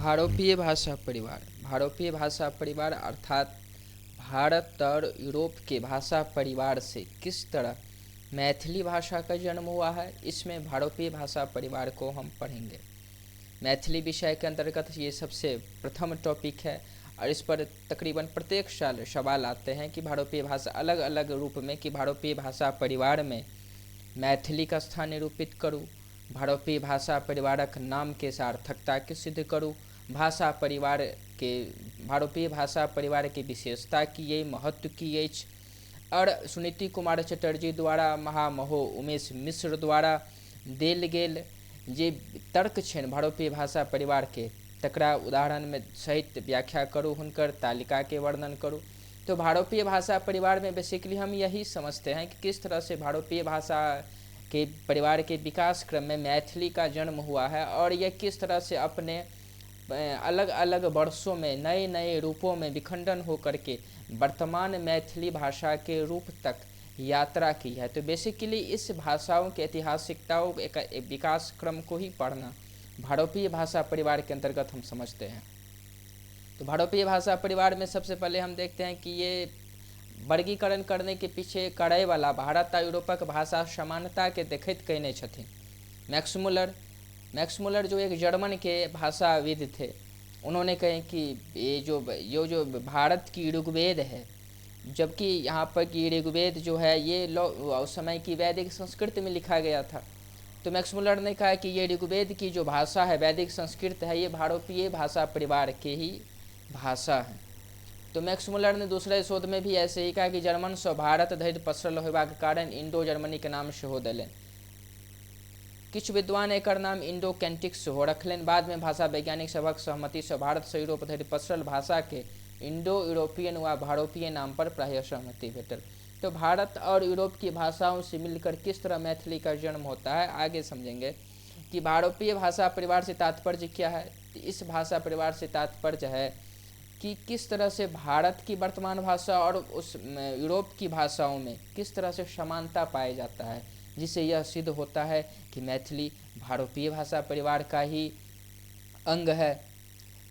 भारतीय भाषा परिवार अर्थात भारत और यूरोप के भाषा परिवार से किस तरह मैथिली भाषा का जन्म हुआ है, इसमें भारतीय भाषा परिवार को हम पढ़ेंगे। मैथिली विषय के अंतर्गत ये सबसे प्रथम टॉपिक है और इस पर तकरीबन प्रत्येक साल सवाल आते हैं कि भारतीय भाषा अलग अलग रूप में कि भारतीय भाषा परिवार में मैथिली का स्थान निरूपित करूँ, भारतीय भाषा परिवारक नाम के सार्थकता के सिद्ध करूँ, भारतीय भाषा परिवार की विशेषता की ये महत्व की अछि और सुनीति कुमार चटर्जी द्वारा महामहो उमेश मिश्र द्वारा देल गेल जे तर्क छनि भारतीय भाषा परिवार के तकरा उदाहरण में सहित व्याख्या करूँ, हुनकर तालिका के वर्णन करूँ। तो भारतीय भाषा परिवार में बेसिकली हम यही समझते हैं कि किस तरह से भारतीय भाषा के परिवार के विकास क्रम में मैथिली का जन्म हुआ है और यह किस तरह से अपने अलग अलग वर्षों में नए नए रूपों में विखंडन होकर के वर्तमान मैथिली भाषा के रूप तक यात्रा की है। तो बेसिकली इस भाषाओं के ऐतिहासिकताओं एक विकास क्रम को ही पढ़ना भारतीय भाषा परिवार के अंतर्गत हम समझते हैं। तो भारतीय भाषा परिवार में सबसे पहले हम देखते हैं कि ये वर्गीकरण करने के पीछे करय वाला भारत आ यूरोपक भाषा समानता के देखैत कहने छथिन मैक्स मुलर जो एक जर्मन के भाषाविद थे, उन्होंने कहे कि ये जो भारत की ऋग्वेद है, जबकि यहाँ पर की ऋग्वेद जो है ये उस समय की वैदिक संस्कृत में लिखा गया था। तो मैक्स मुलर ने कहा कि ये ऋग्वेद की जो भाषा है वैदिक संस्कृत है, ये भारतीय भाषा परिवार के ही भाषा है। तो मैक्स मुलर ने दूसरे शोध में भी ऐसे ही कहा कि जर्मन से भारत धरि पसरल होबाक कारण इंडो जर्मनी के नाम सेहो देलनि। किछु विद्वान एकर नाम इंडो कैंटिक सेहो रखलनि। बाद में भाषा वैज्ञानिक सभक सहमति से भारत से यूरोप धरि पसरल भाषा के इंडो यूरोपियन व भारतीय नाम पर प्रायः सहमति भेटल। तो भारत और यूरोप की भाषाओं से मिलकर किस तरह मैथिली का जन्म होता है आगे समझेंगे। कि भारतीय भाषा परिवार से तात्पर्य क्या है, इस भाषा परिवार से तात्पर्य है कि किस तरह से भारत की वर्तमान भाषा और उस यूरोप की भाषाओं में किस तरह से समानता पाया जाता है, जिससे यह सिद्ध होता है कि मैथिली भारतीय भाषा परिवार का ही अंग है।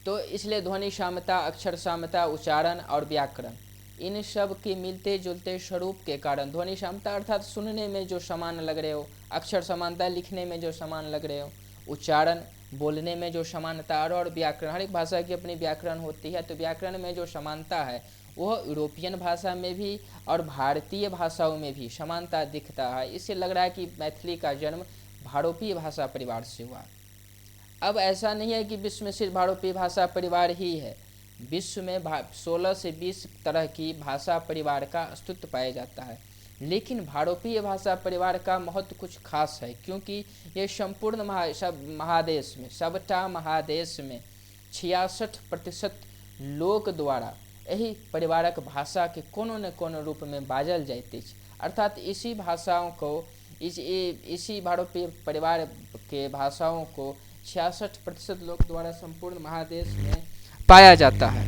तो इसलिए ध्वनि साम्यता, अक्षर साम्यता, उच्चारण और व्याकरण इन सब के मिलते जुलते स्वरूप के कारण ध्वनि साम्यता अर्थात सुनने में जो समान लग रहे हो, अक्षर समानता लिखने में जो समान लग रहे हो, उच्चारण बोलने में जो समानता और व्याकरण, हर एक भाषा की अपनी व्याकरण होती है। तो व्याकरण में जो समानता है वह यूरोपियन भाषा में भी और भारतीय भाषाओं में भी समानता दिखता है। इससे लग रहा है कि मैथिली का जन्म भारतीय भाषा परिवार से हुआ। अब ऐसा नहीं है कि विश्व में सिर्फ भारतीय भाषा परिवार ही है, विश्व में 16 से 20 तरह की भाषा परिवार का अस्तित्व पाया जाता है। लेकिन भारतीय भाषा परिवार का महत्व कुछ खास है, क्योंकि ये संपूर्ण महादेश में सबटा महादेश में 66% लोक द्वारा यही परिवारक भाषा के कोनो न कोनो रूप में बाजल जाइत अछि। अर्थात इसी भाषाओं को इसी भारतीय परिवार के भाषाओं को 66% लोक द्वारा संपूर्ण महादेश में पाया जाता है।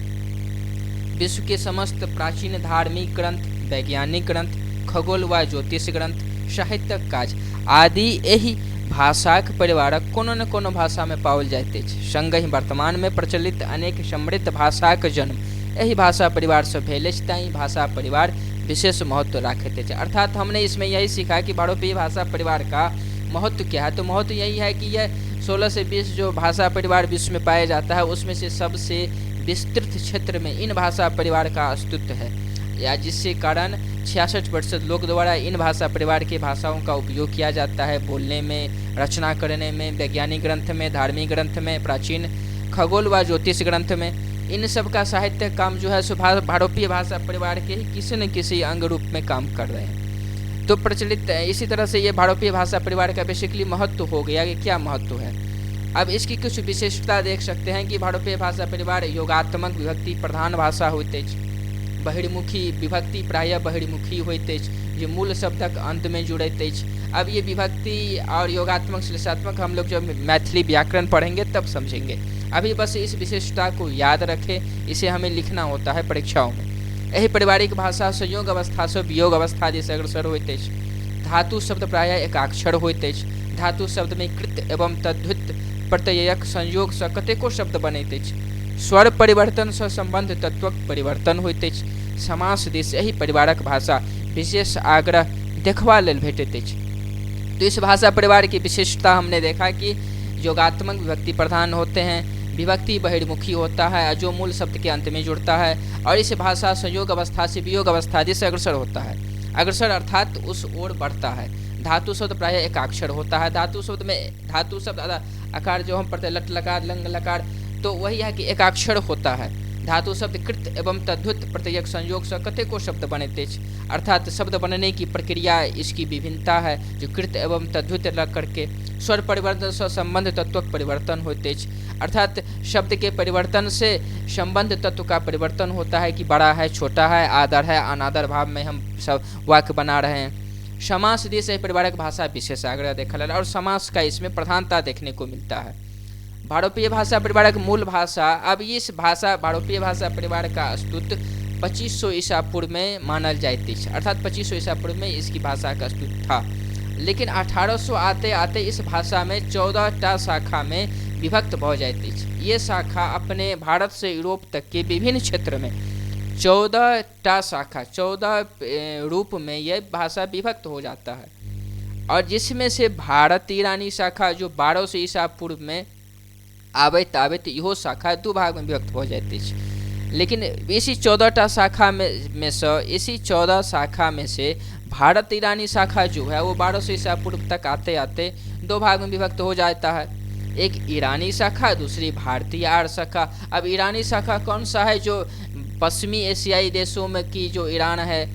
विश्व के समस्त प्राचीन धार्मिक ग्रंथ, वैज्ञानिक ग्रंथ, खगोल व ज्योतिष ग्रंथ, साहित्यक काज आदि यही भाषाक परिवारक कोनो न कोनो भाषा में पाओल जाइत अछि। संगहि वर्तमान में प्रचलित अनेक समृद्ध भाषाक जन्म यही भाषा परिवार से भेल अछि, ताहि भाषा परिवार विशेष महत्व राखैत अछि। अर्थात हमने इसमें यही सीखा कि भारतीय भाषा परिवार का महत्व क्या है। तो महत्व यही है कि यह 16 से 20 जो भाषा परिवार विश्व में पाया जाता है उसमें से सबसे विस्तृत क्षेत्र में इन भाषा परिवार का अस्तित्व है, या जिससे कारण 66% लोग द्वारा इन भाषा परिवार की भाषाओं का उपयोग किया जाता है, बोलने में, रचना करने में, वैज्ञानिक ग्रंथ में, धार्मिक ग्रंथ में, प्राचीन खगोल व ज्योतिष ग्रंथ में। इन सब का साहित्य काम जो है सो भारतीय भाषा परिवार के ही किसी न किसी अंग रूप में काम कर रहे हैं। तो प्रचलित इसी तरह से ये भारतीय भाषा परिवार का बेसिकली महत्व हो गया कि क्या महत्व है। अब इसकी कुछ विशेषता देख सकते हैं कि भारतीय भाषा परिवार योगात्मक विभक्ति प्रधान भाषा होइत अछि। बहिर्मुखी विभक्ति प्रायः बहिर्मुखी होइत अछि, जो मूल शब्दक अंत में जुड़ैत अछि। अब ये विभक्ति और योगात्मक श्लेषात्मक हम लोग जब मैथिली व्याकरण पढ़ेंगे तब समझेंगे। अभी बस इस विशेषता को याद रखें, इसे हमें लिखना होता है परीक्षाओं में। यही पारिवारिक भाषा संयोग अवस्था से वियोग अवस्था जैसे अग्रसर होइत अछि। धातु शब्द प्रायः एकाक्षर होइत अछि। धातु शब्द में कृत एवं तद्धित प्रत्ययक संयोग सँ कतेको शब्द बनैत अछि। स्वर परिवर्तन सँ संबंध तत्वक परिवर्तन होइत अछि। समास दिस एहि परिवारक भाषा विशेष आग्रह देखबा लेल भेटैत अछि। तो इस भाषा परिवार की विशिष्टता हमने देखा कि योगात्मक विभक्ति प्रधान होते हैं, विभक्ति बहिर्मुखी होता है जो मूल शब्द के अंत में जुड़ता है, और इस भाषा संयोग अवस्था से वियोग अवस्था से अग्रसर होता है। अग्रसर अर्थात उस ओर बढ़ता है। धातु शब्द प्रायः एकाक्षर होता है। धातु शब्द आकार जो हम पढ़ते लट लकार लंग लकार, तो वही है कि एकाक्षर होता है। धातु शब्द कृत एवं तद्धित प्रत्ययक संयोग से कतेको शब्द बनते हैं, अर्थात शब्द बनने की प्रक्रिया इसकी विभिन्नता है जो कृत एवं तद्धित लग करके। स्वर परिवर्तन से संबंध तत्वक परिवर्तन होते हैं, अर्थात शब्द के परिवर्तन से संबंध तत्व का परिवर्तन होता है कि बड़ा है, छोटा है, आदर है, अनादर भाव में हम सब वाक्य बना रहे हैं। समास देश परिवारक भाषा विशेष आग्रह देखा और समास का इसमें प्रधानता देखने को मिलता है। भारोपीय भाषा परिवार का मूल भाषा, अब इस भाषा भारोपीय भाषा परिवार का अस्तित्व 2500 ईसा पूर्व में मानल जाती है, अर्थात 2500 ईसा पूर्व में इसकी भाषा का अस्तित्व था। लेकिन 1800 आते आते इस भाषा में 14टा शाखा में विभक्त हो जाती है। ये शाखा अपने भारत से यूरोप तक के विभिन्न क्षेत्र में 14टा शाखा 14 रूप में यह भाषा विभक्त हो जाता है, और जिसमें से भारत ईरानी शाखा जो 1200 ईसा पूर्व में आबैत आबैत इहो शाखा 2 भाग में विभक्त हो जाती है। लेकिन इसी 14टा शाखा में से इसी 14 शाखा में से भारत ईरानी शाखा जो है वो 1200 ईसा पूर्व तक आते आते 2 भाग में विभक्त हो जाता है। एक ईरानी शाखा, दूसरी भारतीय आर्य शाखा। अब ईरानी शाखा कौन सा है? जो पश्चिमी एशियाई देशों में की जो ईरान है,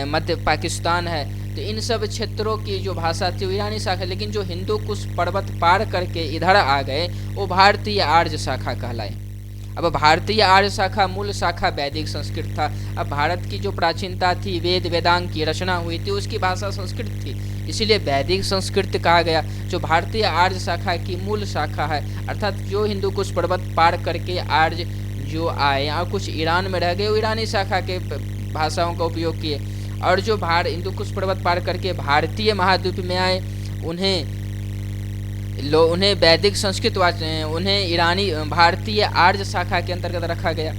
मध्य पाकिस्तान है, तो इन सब क्षेत्रों की जो भाषा थी वो ईरानी शाखा। लेकिन जो हिंदू कुश पर्वत पार करके इधर आ गए वो भारतीय आर्य शाखा कहलाए। अब भारतीय आर्य शाखा मूल शाखा वैदिक संस्कृत था। अब भारत की जो प्राचीनता थी, वेद वेदांग की रचना हुई थी, उसकी भाषा संस्कृत थी, इसीलिए वैदिक संस्कृत कहा गया। जो भारतीय आर्य शाखा की मूल शाखा है, अर्थात जो हिंदू कुश पर्वत पार करके आर्य जो आए और कुछ ईरान में रह गए वो ईरानी शाखा के भाषाओं का उपयोग किए, और जो हिंदू कुश पर्वत पार करके भारतीय महाद्वीप में आए उन्हें वैदिक संस्कृत उन्हें ईरानी भारतीय आर्य शाखा के अंतर्गत रखा गया।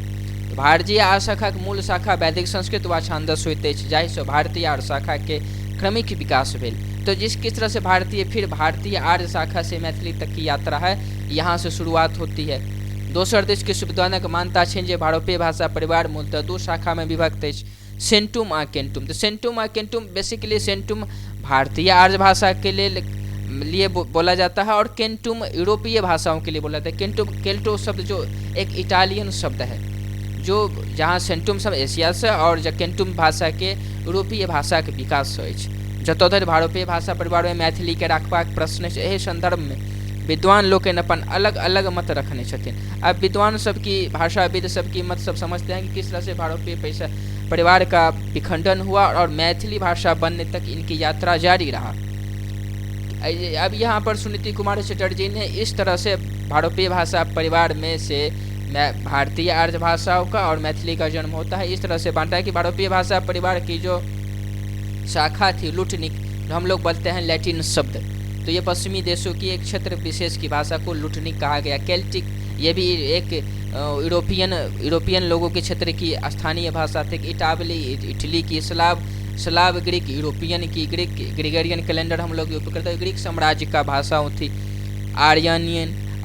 तो भारतीय आर्य शाखा की मूल शाखा वैदिक संस्कृत व छांदस होते जाहि से भारतीय आर्य शाखा के क्रमिक विकास भेल। तो किस तरह से भारतीय आर्य शाखा से मैथिली तक की यात्रा है, यहाँ से शुरुआत होती है। दोसर देश के विद्वानक मानता है जे भारोपीय भाषा परिवार मूलतः 2 शाखा में विभक्त है, सेंटुम आ केंटुम। तो सेंटुम आ केंटुम बेसिकली सेंटुम भारतीय आर्य भाषा के लिए बोला जाता है, और केंटुम यूरोपीय भाषाओं के लिए बोला जाता है। केल्टो शब्द जो एक इटालियन शब्द है, जो जहाँ सेंटुम शब्द एशिया से और केंटुम भाषा के यूरोपीय भाषा के विकास अछि। जतोधरि भारोपीय भाषा परिवार में मैथिली के रखबाक प्रश्न छै, एहि संदर्भ में विद्वान लोग अपन अलग अलग मत रखने छथिन। अब विद्वान सबकी भाषाविद सबकी मत सब समझते हैं कि किस तरह से भारोपीय परिवार का विखंडन हुआ और मैथिली भाषा बनने तक इनकी यात्रा जारी रहा। अब यहाँ पर सुनीति कुमार चटर्जी ने इस तरह से भारोपीय भाषा परिवार में से भारतीय आर्य भाषाओं का और मैथिली का जन्म होता है। इस तरह से बांटा है कि भारोपीय भाषा परिवार की जो शाखा थी लुटनिक, हम लोग बोलते हैं लैटिन शब्द, तो ये पश्चिमी देशों की एक क्षेत्र विशेष की भाषा को लुटनिक कहा गया। केल्टिक ये भी एक यूरोपियन लोगों के क्षेत्र की स्थानीय भाषा थी। इटली की स्लाव ग्रीक, यूरोपियन की ग्रेगोरियन कैलेंडर हम लोग उपयोग करते हैं, ग्रीक साम्राज्य का भाषाओं थी।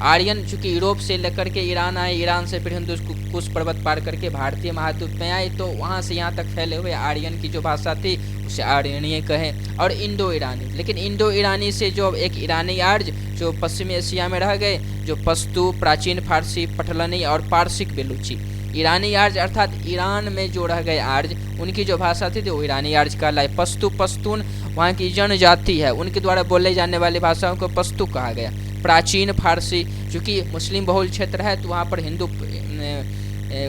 आर्यन चूँकि यूरोप से लेकर के ईरान आए, ईरान से फिर हिंदू कुश पर्वत पार करके भारतीय महाद्वीप में आए, तो वहाँ से यहाँ तक फैले हुए आर्यन की जो भाषा थी उसे आर्यनीय कहें। और इंडो ईरानी, लेकिन इंडो ईरानी से जो एक ईरानी आर्य जो पश्चिमी एशिया में रह गए, जो पश्तू, प्राचीन फारसी, पठलनी और पारसिक बेलूची। ईरानी आर्य अर्थात ईरान में जो रह गए आर्य, उनकी जो भाषा थी वो ईरानी आर्य कहलाए। पश्तून वहाँ की जनजाति है, उनके द्वारा बोले जाने वाली भाषाओं को पश्तू कहा गया। प्राचीन फारसी, चूँकि मुस्लिम बहुल क्षेत्र है तो वहाँ पर हिंदू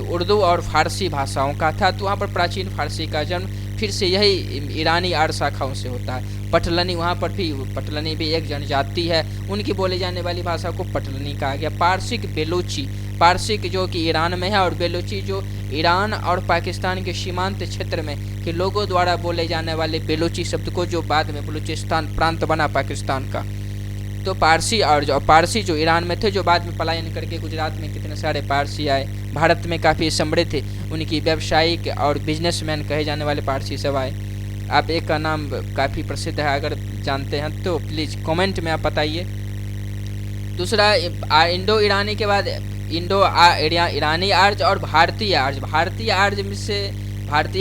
उर्दू और फारसी भाषाओं का था, तो वहाँ पर प्राचीन फारसी का जन्म फिर से यही ईरानी आर्य शाखाओं से होता है। पटलनी, वहाँ पर भी पटलनी भी एक जनजाति है, उनकी बोले जाने वाली भाषा को पटलनी कहा गया। पारसिक बेलूची, पारसिक जो कि ईरान में है, और बेलूची जो ईरान और पाकिस्तान के सीमांत क्षेत्र में के लोगों द्वारा बोले जाने वाले बेलूची शब्द को, जो बाद में बलूचिस्तान प्रांत बना पाकिस्तान का। तो पारसी जो ईरान में थे, जो बाद में पलायन करके गुजरात में कितने सारे पारसी आए, भारत में काफ़ी समृद्ध थे, उनकी व्यावसायिक और बिजनेसमैन कहे जाने वाले पारसी सब आए। आप एक का नाम काफ़ी प्रसिद्ध है, अगर जानते हैं तो प्लीज़ कमेंट में आप बताइए। दूसरा इंडो ईरानी के बाद ईरानी आर्य और भारतीय आर्य। भारतीय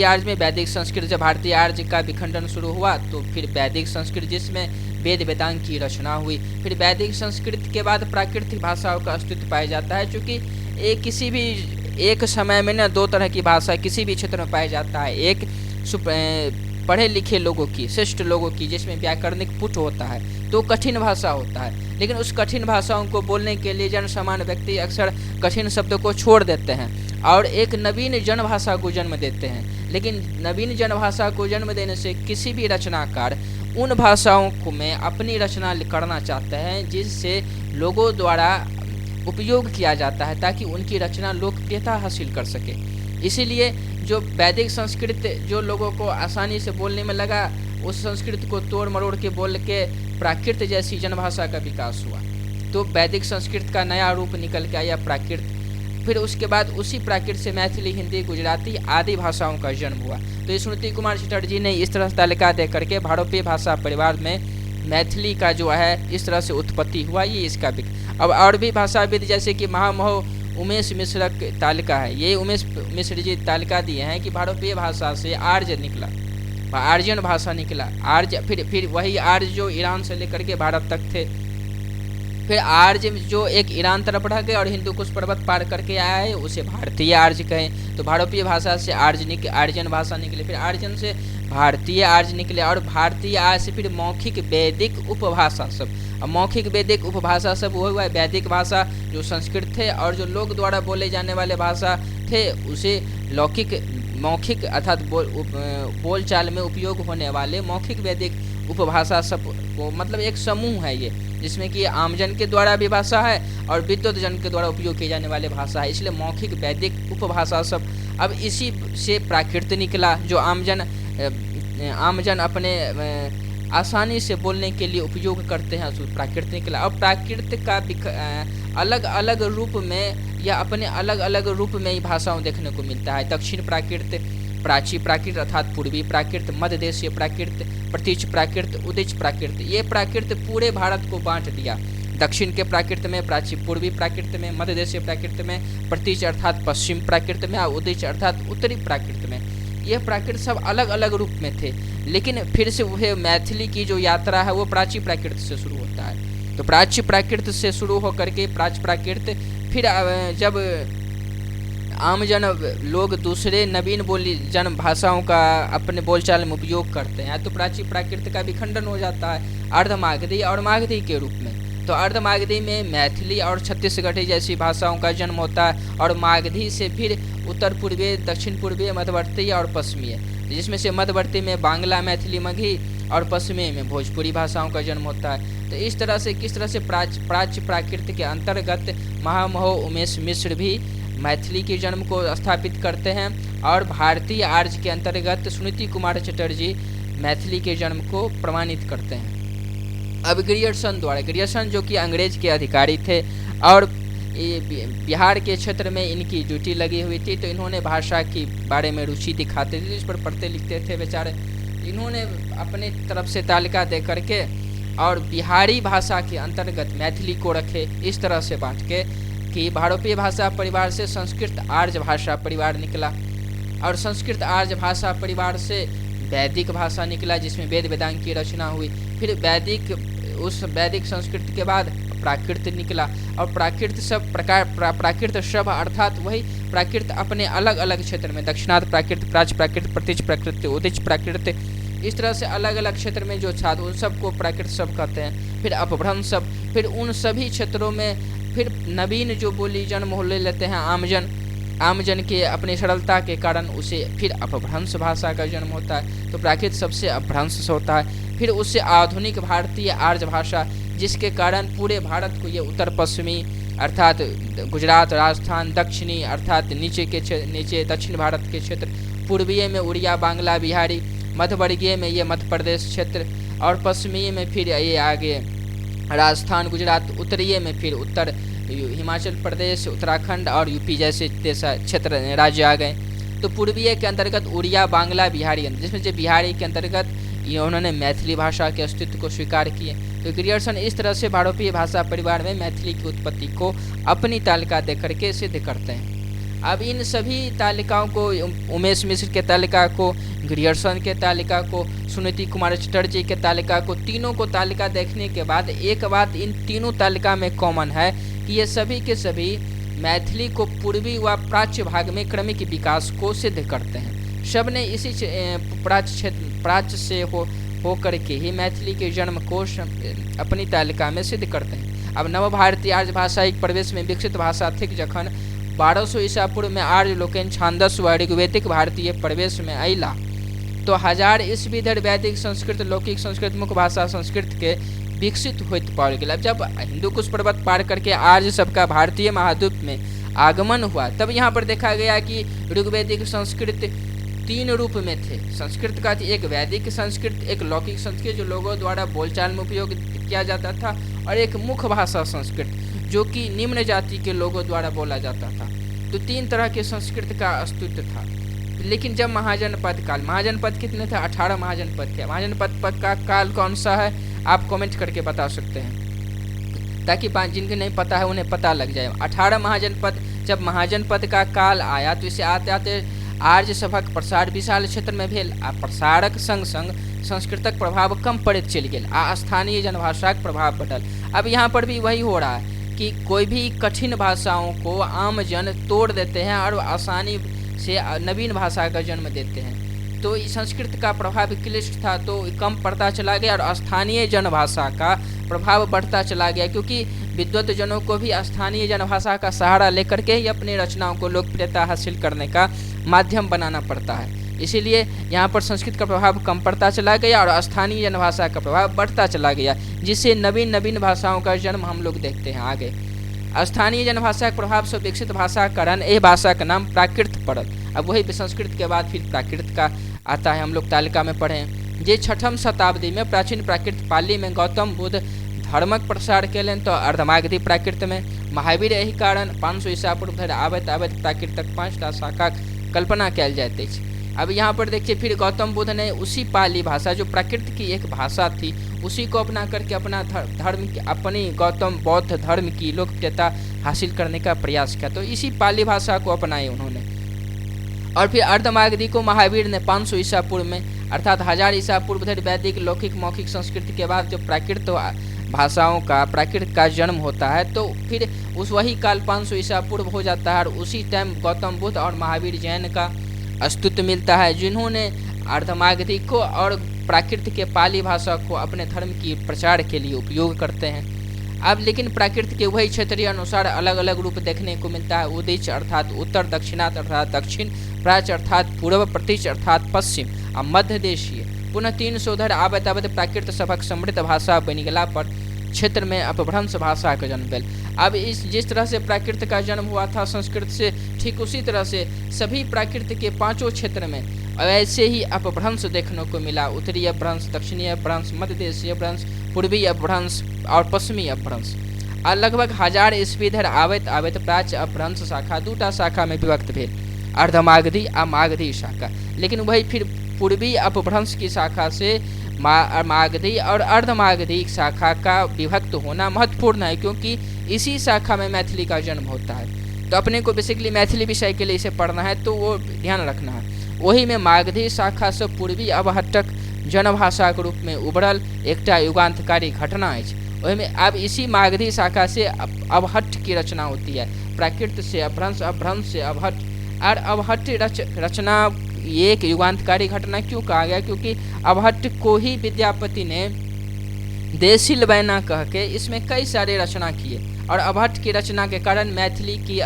आर्य में वैदिक संस्कृत, जब भारतीय आर्य का विखंडन शुरू हुआ तो फिर वैदिक संस्कृत जिसमें वेद वेदांग की रचना हुई। फिर वैदिक संस्कृत के बाद प्राकृतिक भाषाओं का अस्तित्व पाया जाता है, क्योंकि किसी भी एक समय में ना दो तरह की भाषा किसी भी क्षेत्र में पाया जाता है। एक पढ़े लिखे लोगों की, श्रेष्ठ लोगों की, जिसमें व्याकरणिक पुट होता है तो कठिन भाषा होता है, लेकिन उस कठिन भाषाओं को बोलने के लिए जन सामान्य व्यक्ति अक्सर कठिन शब्दों को छोड़ देते हैं और एक नवीन जन भाषा को जन्म देते हैं। लेकिन नवीन जन भाषा को जन्म देने से किसी भी रचनाकार उन भाषाओं को में अपनी रचना करना चाहते हैं जिससे लोगों द्वारा उपयोग किया जाता है, ताकि उनकी रचना लोकप्रियता हासिल कर सके। इसीलिए जो वैदिक संस्कृत जो लोगों को आसानी से बोलने में लगा, उस संस्कृत को तोड़ मरोड़ के बोल के प्राकृत जैसी जनभाषा का विकास हुआ। तो वैदिक संस्कृत का नया रूप निकल के आया प्राकृत। फिर उसके बाद उसी प्राकृत से मैथिली, हिंदी, गुजराती आदि भाषाओं का जन्म हुआ। तो ये सुनीति कुमार चटर्जी ने इस तरह से तालिका दे करके भारतीय भाषा परिवार में मैथिली का जो है इस तरह से उत्पत्ति हुआ, ये इसका अब और भी भाषाविद जैसे कि महामहो उमेश मिश्र तालिका है, ये उमेश मिश्र जी तालिका दिए हैं कि भारतीय भाषा से आर्य निकला, आर्यन भाषा निकला। आर्य फिर वही आर्य जो ईरान से लेकर के भारत तक थे, फिर आर्य जो एक ईरान तरफ बढ़ गए और हिंदू कुश पर्वत पार करके आए, उसे भारतीय आर्य कहें। तो भारतीय भाषा से आर्यन भाषा निकले, फिर आर्यन से भारतीय आर्य निकले और भारतीय आर्य से फिर मौखिक वैदिक उपभाषा सब। अब मौखिक वैदिक उपभाषा सब वो हुआ वैदिक भाषा जो संस्कृत थे, और जो लोग द्वारा बोले जाने वाले भाषा थे उसे लौकिक मौखिक अर्थात बोलचाल में उपयोग होने वाले मौखिक वैदिक उपभाषा सब को मतलब एक समूह है ये, जिसमें कि आमजन के द्वारा भी भाषा है और विद्वत जन के द्वारा उपयोग किए जाने वाले भाषा है, इसलिए मौखिक वैदिक उपभाषा सब। अब इसी से प्राकृत निकला जो आमजन अपने आसानी से बोलने के लिए उपयोग करते हैं, तो प्राकृत निकला। अब प्राकृत का अलग अलग रूप में या अपने अलग अलग रूप में ही भाषाओं देखने को मिलता है। दक्षिण प्राकृत, प्राची प्राकृत अर्थात पूर्वी प्राकृत, मध्य देशीय प्राकृत, प्रतीच प्राकृत, उदिच प्राकृत। ये प्राकृत पूरे भारत को बांट दिया। दक्षिण के प्राकृत में, प्राची पूर्वी प्राकृत में, मध्य देशीय प्राकृत में, प्रतीच अर्थात पश्चिम प्राकृत में और उदिच अर्थात उत्तरी प्राकृत में। यह प्राकृत सब अलग अलग रूप में थे, लेकिन फिर से वह मैथिली की जो यात्रा है वो प्राची प्राकृत से शुरू होता है। तो प्राची प्राकृत से शुरू होकर के प्राच प्राकृत, फिर जब आमजन लोग दूसरे नवीन बोली जन भाषाओं का अपने बोलचाल में उपयोग करते हैं, तो प्राची प्राकृत का विखंडन हो जाता है अर्धमागधी और मागधी के रूप में। तो अर्धमागधी में मैथिली और छत्तीसगढ़ी जैसी भाषाओं का जन्म होता है, और मागधी से फिर उत्तर पूर्वीय, दक्षिण पूर्वीय, मध्यवर्ती और पश्चिमीय, जिसमें से मध्यवर्ती में बांग्ला, मैथिली, मगही और पश्चिमी में भोजपुरी भाषाओं का जन्म होता है। तो इस तरह से किस तरह से प्राच्य प्राकृत के अंतर्गत महामहो उमेश मिश्र भी मैथिली के जन्म को स्थापित करते हैं, और भारतीय आर्य के अंतर्गत सुनीति कुमार चटर्जी मैथिली के जन्म को प्रमाणित करते हैं। अब ग्रियर्सन जो कि अंग्रेज के अधिकारी थे और बिहार के क्षेत्र में इनकी ड्यूटी लगी हुई थी, तो इन्होंने भाषा की बारे में रुचि दिखाते थे, इस पर पढ़ते लिखते थे बेचारे। इन्होंने अपने तरफ से तालिका दे करके और बिहारी भाषा के अंतर्गत मैथिली को रखे, इस तरह से बांट के कि भारतीय भाषा परिवार से संस्कृत आर्य भाषा परिवार निकला, और संस्कृत आर्य भाषा परिवार से वैदिक भाषा निकला जिसमें वेद वेदांग की रचना हुई। फिर उस वैदिक संस्कृत के बाद प्राकृत निकला, और प्राकृत सब प्रकार प्राकृत शब्द अर्थात वही प्राकृत अपने अलग अलग क्षेत्र में दक्षिणार्ध प्राकृत, प्राच प्राकृत, प्रतीच प्राकृत, उदिच प्राकृत, इस तरह से अलग अलग क्षेत्र में जो छात्र उन सबको प्राकृत शब्द कहते हैं। फिर अपभ्रंश शब्द, फिर उन सभी क्षेत्रों में फिर नवीन जो बोली जन्म ले लेते हैं आमजन के अपनी सरलता के कारण उसे फिर अपभ्रंश भाषा का जन्म होता है। तो प्राकृत सबसे अपभ्रंश होता है। फिर उससे आधुनिक भारतीय आर्य भाषा, जिसके कारण पूरे भारत को ये उत्तर पश्चिमी अर्थात गुजरात, राजस्थान, दक्षिणी अर्थात नीचे दक्षिण भारत के क्षेत्र, पूर्वीय में उड़िया, बांग्ला, बिहारी, मध्यवर्गीय में ये मध्य प्रदेश क्षेत्र, और पश्चिमी में फिर ये आगे राजस्थान, गुजरात, उत्तरीय में फिर उत्तर हिमाचल प्रदेश, उत्तराखंड और यूपी जैसे क्षेत्र राज्य आ गए। तो पूर्वीय के अंतर्गत उड़िया, बांग्ला, बिहारी, जिसमें से बिहारी के अंतर्गत ये उन्होंने मैथिली भाषा के अस्तित्व को स्वीकार किए। तो ग्रियर्सन इस तरह से भारतीय भाषा परिवार में मैथिली की उत्पत्ति को अपनी तालिका दे करके सिद्ध करते हैं। अब इन सभी तालिकाओं को, उमेश मिश्र के तालिका को, ग्रियर्सन के तालिका को, सुनीति कुमार चटर्जी के तालिका को, तीनों को तालिका देखने के बाद एक बात इन तीनों तालिका में कॉमन है कि ये सभी के सभी मैथिली को पूर्वी व प्राच्य भाग में क्रमिक विकास को सिद्ध करते हैं। सब ने इसी प्राच्य से हो करके ही मैथिली के जन्म को अपनी तालिका में सिद्ध करते हैं। अब नव भारतीय आर्य भाषायिक प्रवेश में विकसित भाषा थी जखन 1200 ईसा पूर्व में आर्य लोकन छांदस व ऋग्वेदिक भारतीय प्रवेश में अला तो 1000 ईस्वी धरि वैदिक संस्कृत, लौकिक संस्कृत, मुख्य भाषा संस्कृत के विकसित होते पाओल गया। जब हिंदू कुश पर्वत पार करके आर्य सबका भारतीय महाद्वीप में आगमन हुआ तब यहाँ पर देखा गया कि ऋग्वेदिक संस्कृत 3 रूप में थे। संस्कृत का एक वैदिक संस्कृत, एक लौकिक संस्कृत जो लोगों द्वारा बोलचाल में उपयोग किया जाता था, और एक मुख्य भाषा संस्कृत जो कि निम्न जाति के लोगों द्वारा बोला जाता था। तो 3 तरह के संस्कृत का अस्तित्व था। लेकिन जब महाजनपद काल, महाजनपद कितने थे? 18 महाजनपद थे। महाजनपद का काल कौन सा है आप कमेंट करके बता सकते हैं, ताकि जिनके नहीं पता है उन्हें पता लग जाए। 18 महाजनपद, जब महाजनपद का काल आया तो इसे आते आते आर्य सभक प्रसार विशाल क्षेत्र में भेल आ प्रसारक संग संग संस्कृतक प्रभाव कम पड़त चल गेल आ स्थानीय जनभाषाक प्रभाव बढ़ल। अब यहाँ पर भी वही हो रहा है कि कोई भी कठिन भाषाओं को आम जन तोड़ देते हैं और आसानी से नवीन भाषा का जन्म देते हैं। तो संस्कृत का प्रभाव क्लिष्ट था तो कम पड़ता चला गया और स्थानीय जनभाषा का प्रभाव बढ़ता चला गया, क्योंकि विद्वत जनों को भी स्थानीय जनभाषा का सहारा लेकर के ही अपनी रचनाओं को लोकप्रियता हासिल करने का माध्यम बनाना पड़ता है। इसीलिए यहाँ पर संस्कृत का प्रभाव कम पड़ता चला गया और स्थानीय जनभाषा का प्रभाव बढ़ता चला गया, जिससे नवीन नवीन भाषाओं का जन्म हम लोग देखते हैं आगे। स्थानीय जनभाषा के प्रभाव से विकसित भाषा का कारण यह भाषा का नाम प्राकृत पड़ल। अब वही संस्कृत के बाद फिर प्राकृत का आता है, हम लोग तालिका में पढ़ें। जे 6वीं शताब्दी में प्राचीन प्राकृत पाली में गौतम बुद्ध धर्मक प्रसार केलन तो अर्धमागधी प्राकृत में महावीर यही कारण 500 ईसा पूर्व धरि आबैत आबैत प्राकृतक 5टा शाखाक कल्पना कयल जाइत अछि। अब यहाँ पर देखिए फिर गौतम बुद्ध ने उसी पाली भाषा जो प्राकृत की एक भाषा थी उसी को अपना करके अपना धर्म अपनी गौतम बौद्ध धर्म की लोकप्रियता हासिल करने का प्रयास किया। तो इसी पाली भाषा को अपनाई उन्होंने। और फिर अर्धमागधी को महावीर ने 500 ईसा पूर्व में अर्थात 1000 ईसा पूर्व धरि वैदिक, लौकिक, मौखिक संस्कृति के बाद जो प्राकृत भाषाओं का प्राकृत का जन्म होता है तो फिर उस वही काल 500 ईसा पूर्व हो जाता है और उसी टाइम गौतम बुद्ध और महावीर जैन का अस्तित्व मिलता है, जिन्होंने अर्धमागधी को और प्राकृत के पाली भाषा को अपने धर्म की प्रचार के लिए उपयोग करते हैं। अब लेकिन प्राकृत के वही क्षेत्रीय अनुसार अलग अलग रूप देखने को मिलता है। उदिच अर्थात उत्तर, दक्षिणात अर्थात दक्षिण, प्राच्य अर्थात पूर्व, प्रतीच अर्थात पश्चिम और मध्य देशीय। पुनः 300 धरि आबैत आबैत प्राकृत सभक समृद्ध भाषा बनि गेला पर क्षेत्र में अपभ्रंश भाषा का जन्म भेल। अब जिस तरह से प्राकृत का जन्म हुआ था संस्कृत से, ठीक उसी तरह से सभी प्राकृत के 5 क्षेत्र में ऐसे ही अपभ्रंश देखने को मिला। उत्तरीय अपभ्रंश, दक्षिणी अपभ्रंश, मध्य देशीय अपभ्रंश, पूर्वी अपभ्रंश और पश्चिमी अपभ्रंश। और लगभग 1000 ईस्वी धरि आबैत आबैत प्राच्य अपभ्रंश शाखा 2टा शाखा में विभक्त भेल, अर्धमागधी आ मागधी शाखा। लेकिन वही फिर पूर्वी अपभ्रंश की शाखा से मागधी और अर्धमागधी शाखा का विभक्त होना महत्वपूर्ण है, क्योंकि इसी शाखा में मैथिली का जन्म होता है। तो अपने को बेसिकली मैथिली विषय के लिए इसे पढ़ना है तो वो ध्यान रखना है। वही में मागधी शाखा से पूर्वी अवहट्टक जनभाषा के रूप में उभरल एकटा युगांतकारी घटना है। वही में अब इसी मागधी शाखा से अवहट्ट की रचना होती है। प्राकृत से अपभ्रंश, अपभ्रंश से अवहट्ट। और अवहट्ट रचना एक युगांतकारी घटना क्यों कहा गया? क्योंकि अवहट्ट को ही विद्यापति ने देशील बैना कह के इसमें कई सारे रचना किए और अवहट्ट की रचना के कारण मैथिली की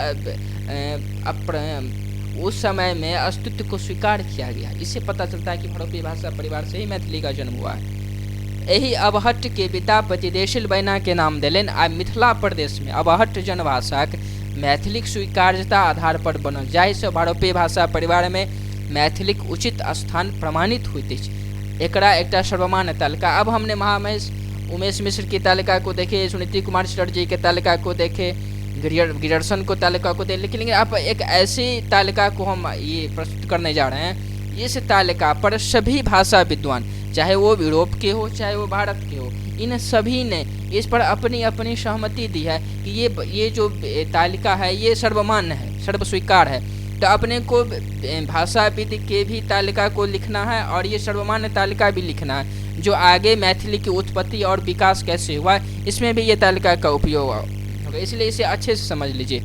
उस समय में अस्तित्व को स्वीकार किया गया। इससे पता चलता है कि हड़प्पी भाषा परिवार से ही मैथिली का जन्म हुआ है। यही अवहट्ट के विद्यापति देशील बैना के नाम दिलन आ मिथिला प्रदेश में अवहट्ट जनभाषाक मैथिलिक स्वीकार्यता आधार पर बनल, जाहिसँ हड़प्पी भाषा परिवार में मैथिलिक उचित स्थान प्रमाणित होइत अछि। एकरा एकटा सर्वमान्य तालिका। अब हमने महामहेश उमेश मिश्र की तालिका को देखें, सुनीति कुमार चटर्जी की तालिका को देखें, गियर्सन को तालिका को देखें, लेकिन आप एक ऐसी तालिका को हम ये प्रस्तुत करने जा रहे हैं, इस तालिका पर सभी भाषा विद्वान, चाहे वो यूरोप के हो चाहे वो भारत के हो, इन सभी ने इस पर अपनी अपनी सहमति दी है कि ये जो तालिका है ये सर्वमान्य है, सर्वस्वीकार है। तो अपने को भाषाविद के भी तालिका को लिखना है और ये सर्वमान्य तालिका भी लिखना है, जो आगे मैथिली की उत्पत्ति और विकास कैसे हुआ इसमें भी ये तालिका का उपयोग होगा। इसलिए इसे अच्छे से समझ लीजिए।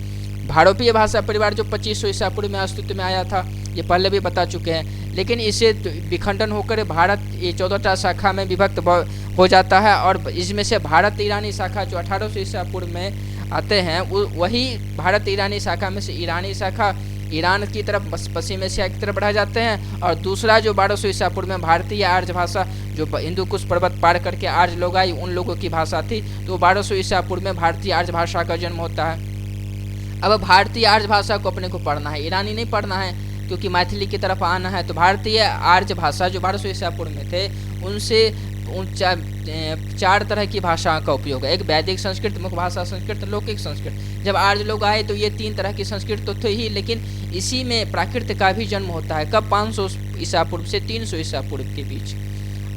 भारतीय भाषा परिवार जो 2500 ईसा पूर्व में अस्तित्व में आया था, ये पहले भी बता चुके हैं, लेकिन इसे विखंडन होकर भारत ये 14टा शाखा में विभक्त हो जाता है और इसमें से भारत ईरानी शाखा जो 1800 ईसा पूर्व में आते हैं, वही भारत ईरानी शाखा में से ईरानी शाखा ईरान की तरफ पश्चिम एशिया की तरफ बढ़ा जाते हैं, और दूसरा जो 1200 ईसा पूर्व में भारतीय आर्य भाषा जो हिंदू कुश पर्वत पार करके आर्य लोग आई, उन लोगों की भाषा थी, तो 1200 ईसा पूर्व में भारतीय आर्य भाषा का जन्म होता है। अब भारतीय आर्य भाषा को अपने को पढ़ना है, ईरानी नहीं पढ़ना है, क्योंकि मैथिली की तरफ आना है। तो भारतीय आर्य भाषा जो 1200 ईसा पूर्व में थे, उनसे चार तरह की भाषाओं का उपयोग है। एक वैदिक संस्कृत, मुख्य भाषा संस्कृत, लौकिक संस्कृत। जब आर्य लोग आए तो ये 3 तरह की संस्कृत तो थे ही, लेकिन इसी में प्राकृत का भी जन्म होता है। कब? 500 ईसा पूर्व से 300 ईसा पूर्व के बीच।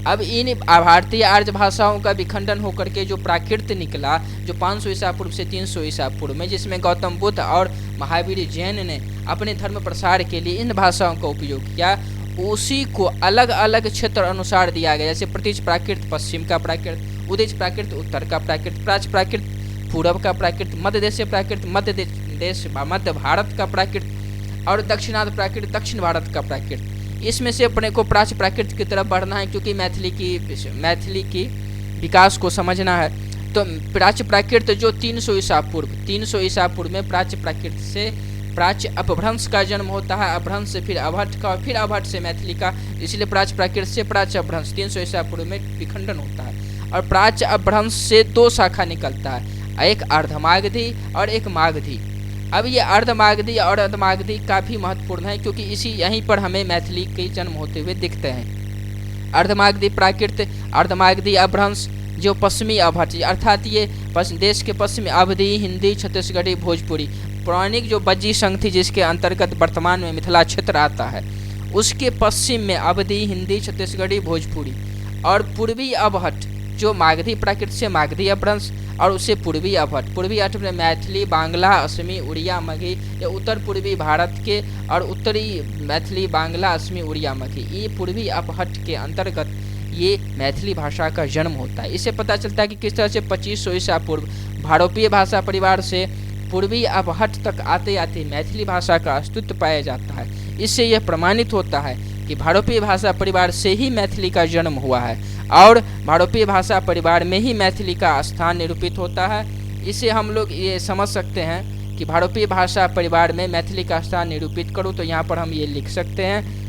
अब इन भारतीय आर्य भाषाओं का विखंडन होकर के जो प्राकृत निकला, जो 500 ईसा पूर्व से 300 ईसा पूर्व में, जिसमें गौतम बुद्ध और महावीर जैन ने अपने धर्म प्रसार के लिए इन भाषाओं का उपयोग किया, उसी को अलग अलग क्षेत्र अनुसार दिया गया। जैसे प्रतीच प्राकृत पश्चिम का प्राकृत, उदिच प्राकृत उत्तर का प्राकृत, प्राच प्राकृत पूर्व का प्राकृत, मध्य देश प्राकृत मध्य भारत का प्राकृत, और दक्षिणार्ध प्राकृत दक्षिण भारत का प्राकृत। इसमें से अपने को प्राच प्राकृत की तरफ बढ़ना है, क्योंकि मैथिली की विकास को समझना है। तो प्राच प्राकृत जो 300 ईसा पूर्व में प्राच प्राकृत से प्राच अपभ्रंश का जन्म होता है, अपभ्रंश से फिर अभट्ट का, और फिर अभट्ट से मैथिली का, इसलिए प्राच प्राकृत से प्राच अपभ्रंश 300 ईसा पूर्व में विखंडन होता है। और प्राच अपभ्रंश से 2 शाखा निकलता है, एक अर्धमागधी और एक मागधी। अब ये अर्धमागधी और अर्धमागधी काफ़ी महत्वपूर्ण है, क्योंकि यहीं पर हमें मैथिली के जन्म होते हुए दिखते हैं। अर्धमागधी प्राकृत, अर्धमागधी अपभ्रंश जो पश्चिमी अभट्ट, अर्थात ये देश के पश्चिमी अवधी, हिंदी, छत्तीसगढ़ी, भोजपुरी, पौराणिक जो बज्जी संघ थी जिसके अंतर्गत वर्तमान में मिथिला क्षेत्र आता है, उसके पश्चिम में अवधी, हिंदी, छत्तीसगढ़ी, भोजपुरी, और पूर्वी अभट्ट जो मागधी प्राकृत से मागधी अपभ्रंश, और उससे पूर्वी अभट्ट। पूर्वी अभट्ट में मैथिली, बांग्ला, असमी, उड़िया, मगही, या उत्तर पूर्वी भारत के, और उत्तरी मैथिली, बांग्ला, असमी, उड़िया, मगही, ये पूर्वी अभट्ट के अंतर्गत ये मैथिली भाषा का जन्म होता है। इससे पता चलता है कि किस तरह से 2500 ईसा पूर्व भारतीय भाषा परिवार से पूर्वी अभट्ट तक आते आते मैथिली भाषा का अस्तित्व पाया जाता है। इससे यह प्रमाणित होता है कि भारतीय भाषा परिवार से ही मैथिली का जन्म हुआ है, और भारतीय भाषा परिवार में ही मैथिली का स्थान निरूपित होता है। इससे हम लोग ये समझ सकते हैं कि भारतीय भाषा परिवार में मैथिली का स्थान निरूपित करो, तो यहाँ पर हम ये लिख सकते हैं